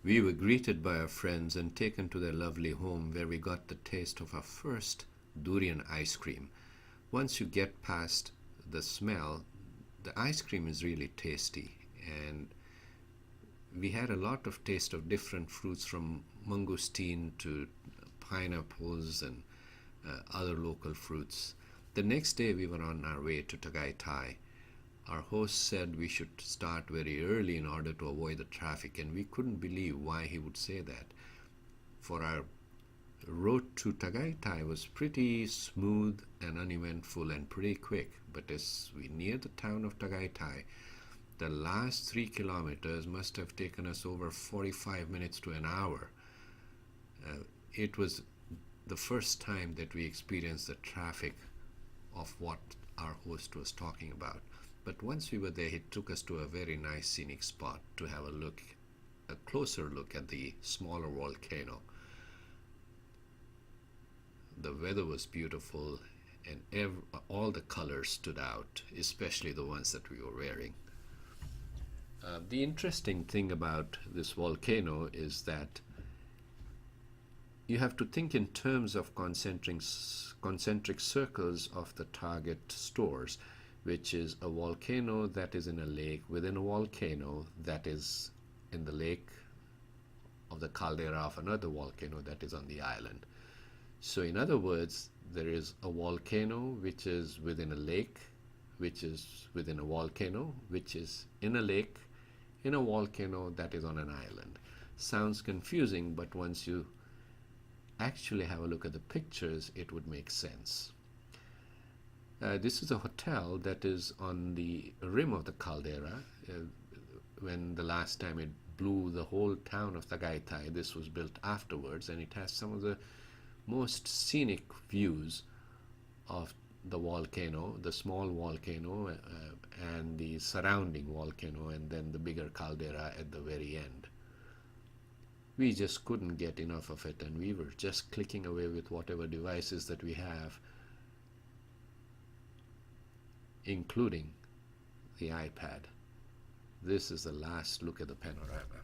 We were greeted by our friends and taken to their lovely home where we got the taste of our first durian ice cream. Once you get past the smell, the ice cream is really tasty, and we had a lot of taste of different fruits from mangosteen to pineapples and other local fruits. The next day we were on our way to Tagay Tay. Our host said we should start very early in order to avoid the traffic, and we couldn't believe why he would say that. For our road to Tagay Tay was pretty smooth and uneventful and pretty quick, but as we neared the town of Tagay Tay, the last 3 kilometers must have taken us over 45 minutes to an hour. It was the first time that we experienced the traffic of what our host was talking about. But once we were there, he took us to a very nice scenic spot to have a closer look at the smaller volcano. The weather was beautiful, and all the colors stood out, especially the ones that we were wearing. The interesting thing about this volcano is that you have to think in terms of concentric circles of the target stores, which is a volcano that is in a lake within a volcano that is in the lake of the caldera of another volcano that is on the island. So in other words, there is a volcano which is within a lake, which is within a volcano, which is in a lake, in a volcano that is on an island. Sounds confusing, but once you actually have a look at the pictures, it would make sense. This is a hotel that is on the rim of the caldera. When the last time it blew the whole town of Tagay Tay, this was built afterwards, and it has some of the most scenic views of the volcano, the small volcano, and the surrounding volcano, and then the bigger caldera at the very end. We just couldn't get enough of it, and we were just clicking away with whatever devices that we have, including the iPad. This is the last look at the panorama.